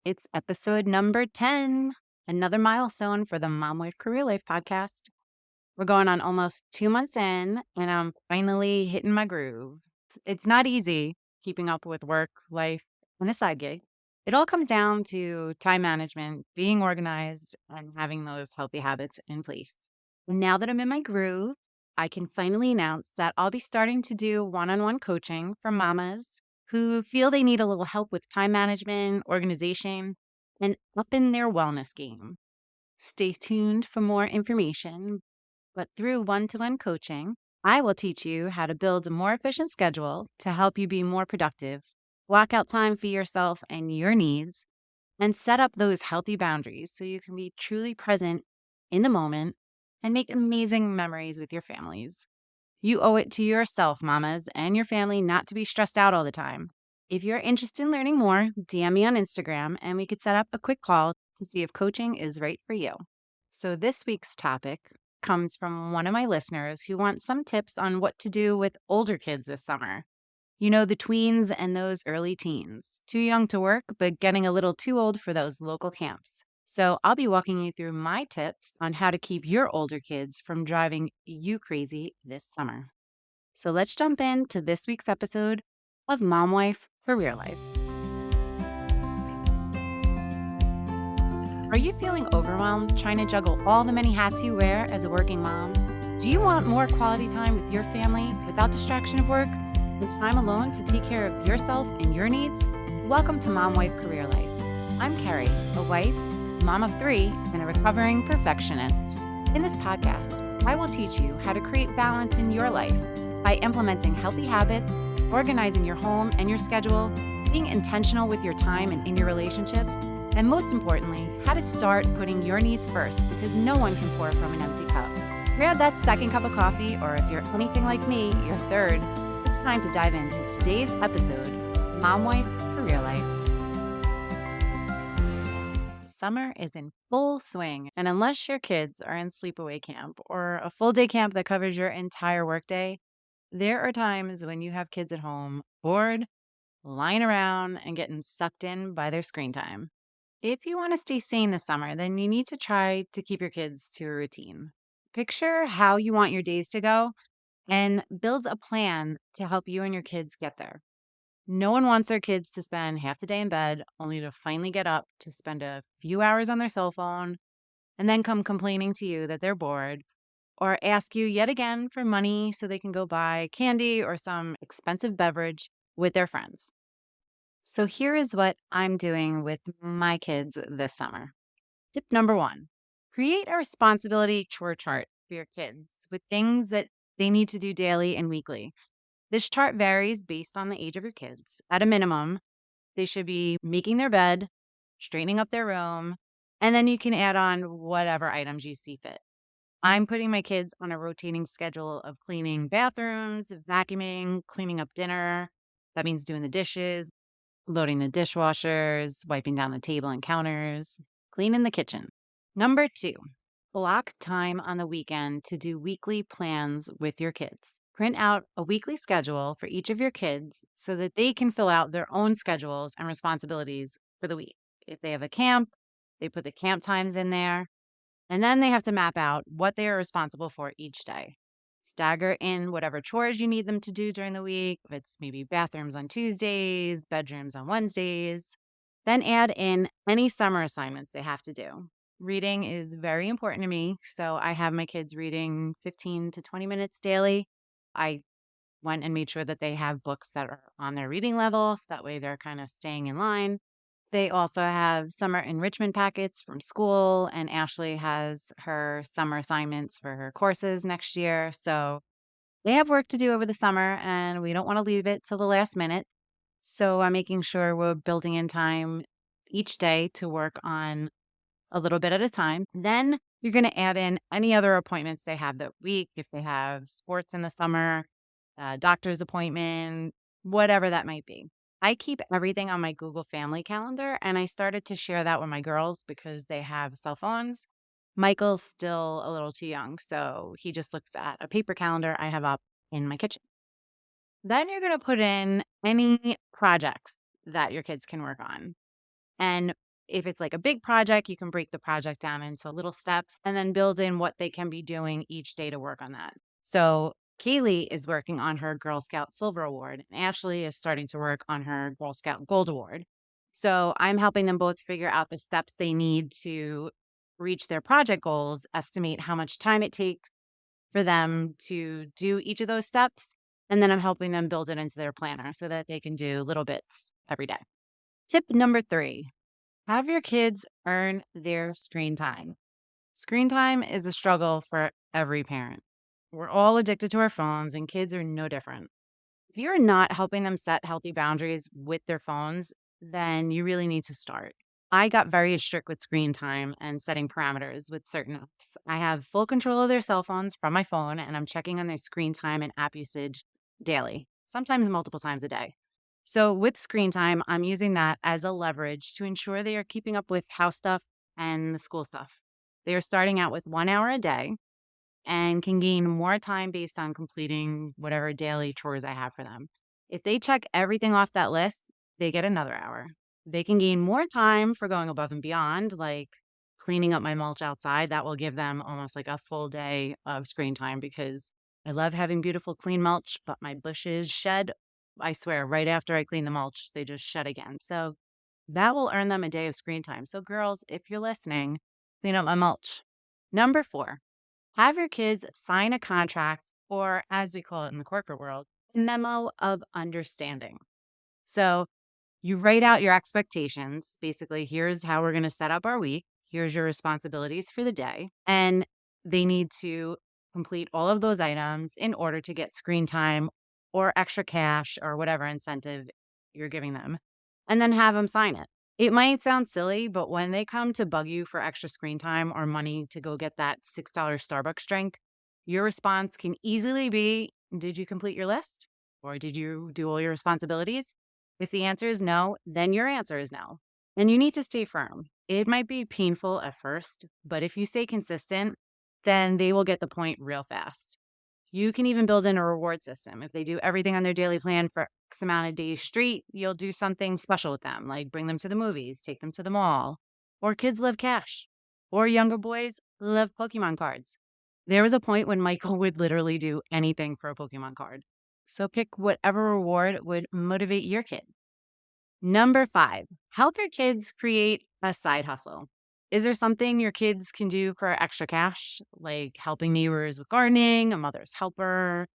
It's episode number 10, another milestone for the Mom Wife Career Life podcast. We're going on almost 2 months in, and I'm finally hitting my groove. It's not easy keeping up with work, life, and a side gig. It all comes down to time management, being organized, and having those healthy habits in place. Now that I'm in my groove, I can finally announce that I'll be starting to do one-on-one coaching for mamas who feel they need a little help with time management, organization, and up in their wellness game. Stay tuned for more information, but through one-to-one coaching, I will teach you how to build a more efficient schedule to help you be more productive, block out time for yourself and your needs, and set up those healthy boundaries so you can be truly present in the moment and make amazing memories with your families. You owe it to yourself, mamas, and your family not to be stressed out all the time. If you're interested in learning more, DM me on Instagram and we could set up a quick call to see if coaching is right for you. So, this week's topic comes from one of my listeners who wants some tips on what to do with older kids this summer. You know, the tweens and those early teens. Too young to work, but getting a little too old for those local camps. So, I'll be walking you through my tips on how to keep your older kids from driving you crazy this summer. So, let's jump into this week's episode of Mom Wife Career Life. Are you feeling overwhelmed trying to juggle all the many hats you wear as a working mom? Do you want more quality time with your family without distraction of work and time alone to take care of yourself and your needs? Welcome to Mom Wife Career Life. I'm Kerri, a wife, mom of 3, and a recovering perfectionist. In this podcast, I will teach you how to create balance in your life by implementing healthy habits, organizing your home and your schedule, being intentional with your time and in your relationships, and most importantly, how to start putting your needs first because no one can pour from an empty cup. Grab that second cup of coffee, or if you're anything like me, your third. It's time to dive into today's episode, Mom Wife Career Life. Summer is in full swing, and unless your kids are in sleepaway camp or a full day camp that covers your entire workday, there are times when you have kids at home, bored, lying around, and getting sucked in by their screen time. If you want to stay sane this summer, then you need to try to keep your kids to a routine. Picture how you want your days to go and build a plan to help you and your kids get there. No one wants their kids to spend half the day in bed only to finally get up to spend a few hours on their cell phone and then come complaining to you that they're bored or ask you yet again for money so they can go buy candy or some expensive beverage with their friends. So here is what I'm doing with my kids this summer. Tip number 1, create a responsibility chore chart for your kids with things that they need to do daily and weekly. This chart varies based on the age of your kids. At a minimum, they should be making their bed, straightening up their room, and then you can add on whatever items you see fit. I'm putting my kids on a rotating schedule of cleaning bathrooms, vacuuming, cleaning up dinner. That means doing the dishes, loading the dishwashers, wiping down the table and counters, cleaning the kitchen. Number 2, block time on the weekend to do weekly plans with your kids. Print out a weekly schedule for each of your kids so that they can fill out their own schedules and responsibilities for the week. If they have a camp, they put the camp times in there, and then they have to map out what they are responsible for each day. Stagger in whatever chores you need them to do during the week. If it's maybe bathrooms on Tuesdays, bedrooms on Wednesdays, then add in any summer assignments they have to do. Reading is very important to me, so I have my kids reading 15 to 20 minutes daily. I went and made sure that they have books that are on their reading level, so that way they're kind of staying in line. They also have summer enrichment packets from school, and Ashley has her summer assignments for her courses next year. So they have work to do over the summer, and we don't want to leave it till the last minute. So I'm making sure we're building in time each day to work on a little bit at a time. Then you're going to add in any other appointments they have that week. If they have sports in the summer, doctor's appointment, whatever that might be. I keep everything on my Google Family calendar, and I started to share that with my girls because they have cell phones. Michael's still a little too young, so he just looks at a paper calendar I have up in my kitchen. Then you're going to put in any projects that your kids can work on. And If it's like a big project, you can break the project down into little steps and then build in what they can be doing each day to work on that. So Kaylee is working on her Girl Scout Silver Award, and Ashley is starting to work on her Girl Scout Gold Award. So I'm helping them both figure out the steps they need to reach their project goals, estimate how much time it takes for them to do each of those steps. And then I'm helping them build it into their planner so that they can do little bits every day. Tip number 3, have your kids earn their screen time. Screen time is a struggle for every parent. We're all addicted to our phones, and kids are no different. If you're not helping them set healthy boundaries with their phones, then you really need to start. I got very strict with screen time and setting parameters with certain apps. I have full control of their cell phones from my phone, and I'm checking on their screen time and app usage daily, sometimes multiple times a day. So, with screen time, I'm using that as a leverage to ensure they are keeping up with house stuff and the school stuff. They are starting out with 1 hour a day and can gain more time based on completing whatever daily chores I have for them. If they check everything off that list, they get another hour. They can gain more time for going above and beyond, like cleaning up my mulch outside. That will give them almost like a full day of screen time because I love having beautiful, clean mulch, but my bushes shed. I swear, right after I clean the mulch, they just shed again. So that will earn them a day of screen time. So, girls, if you're listening, clean up my mulch. Number 4, have your kids sign a contract, or as we call it in the corporate world, a memo of understanding. So you write out your expectations. Basically, here's how we're going to set up our week. Here's your responsibilities for the day. And they need to complete all of those items in order to get screen time or extra cash or whatever incentive you're giving them, and then have them sign it. It might sound silly, but when they come to bug you for extra screen time or money to go get that $6 Starbucks drink, your response can easily be, did you complete your list? Or did you do all your responsibilities? If the answer is no, then your answer is no. And you need to stay firm. It might be painful at first, but if you stay consistent, then they will get the point real fast. You can even build in a reward system. If they do everything on their daily plan for X amount of days straight, you'll do something special with them, like bring them to the movies, take them to the mall. Or kids love cash. Or younger boys love Pokemon cards. There was a point when Michael would literally do anything for a Pokemon card. So pick whatever reward would motivate your kid. Number 5, help your kids create a side hustle. Is there something your kids can do for extra cash, like helping neighbors with gardening, a mother's helper?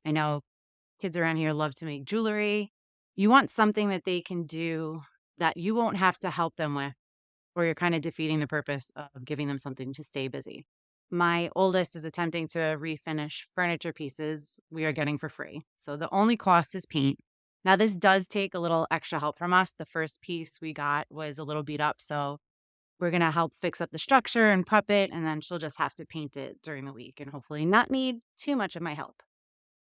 I know kids around here love to make jewelry. You want something that they can do that you won't have to help them with, or you're kind of defeating the purpose of giving them something to stay busy. My oldest is attempting to refinish furniture pieces we are getting for free. So the only cost is paint. Now, this does take a little extra help from us. The first piece we got was a little beat up. So we're going to help fix up the structure and prep it. And then she'll just have to paint it during the week and hopefully not need too much of my help.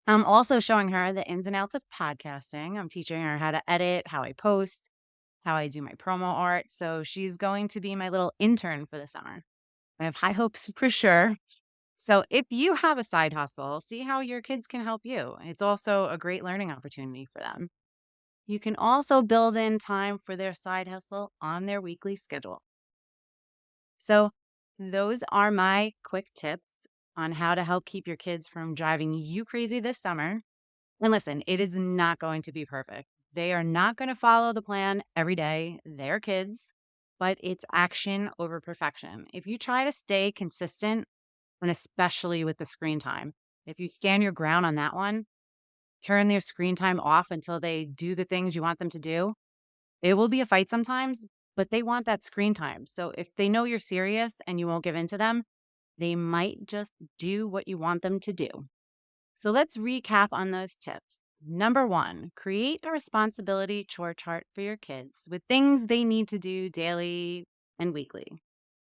I'm also showing her the ins and outs of podcasting. I'm teaching her how to edit, how I post, how I do my promo art. So she's going to be my little intern for the summer. I have high hopes for sure. So if you have a side hustle, see how your kids can help you. It's also a great learning opportunity for them. You can also build in time for their side hustle on their weekly schedule. So those are my quick tips on how to help keep your kids from driving you crazy this summer. And listen, it is not going to be perfect. They are not going to follow the plan every day. They're kids, but it's action over perfection. If you try to stay consistent, and especially with the screen time, if you stand your ground on that one, turn their screen time off until they do the things you want them to do, it will be a fight sometimes, but they want that screen time. So if they know you're serious and you won't give in to them, they might just do what you want them to do. So let's recap on those tips. Number 1, create a responsibility chore chart for your kids with things they need to do daily and weekly.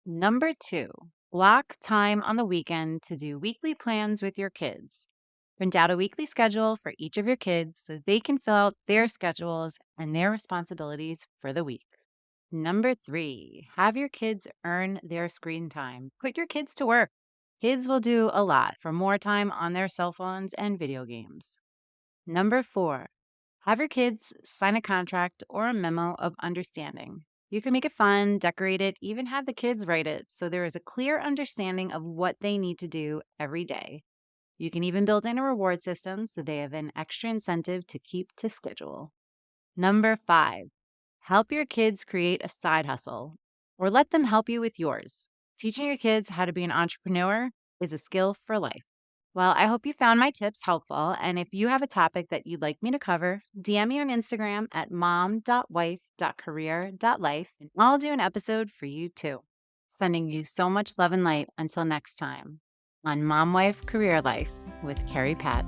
Number 2, block time on the weekend to do weekly plans with your kids. Print out a weekly schedule for each of your kids so they can fill out their schedules and their responsibilities for the week. Number 3, have your kids earn their screen time. Put your kids to work. Kids will do a lot for more time on their cell phones and video games. Number 4, have your kids sign a contract or a memo of understanding. You can make it fun, decorate it, even have the kids write it so there is a clear understanding of what they need to do every day. You can even build in a reward system so they have an extra incentive to keep to schedule. Number 5, help your kids create a side hustle or let them help you with yours. Teaching your kids how to be an entrepreneur is a skill for life. Well, I hope you found my tips helpful. And if you have a topic that you'd like me to cover, DM me on Instagram at mom.wife.career.life, and I'll do an episode for you too. Sending you so much love and light until next time on Mom Wife Career Life with Kerri Pat.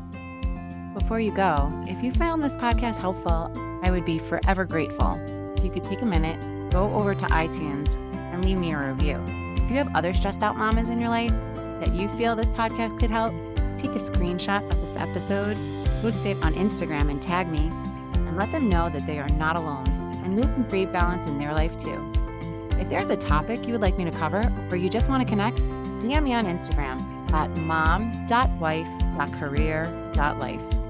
Before you go, if you found this podcast helpful, I would be forever grateful if you could take a minute, go over to iTunes, and leave me a review. If you have other stressed out mamas in your life that you feel this podcast could help, take a screenshot of this episode, post it on Instagram and tag me, and let them know that they are not alone and they can create balance in their life too. If there's a topic you would like me to cover or you just want to connect, DM me on Instagram at mom.wife.career.life.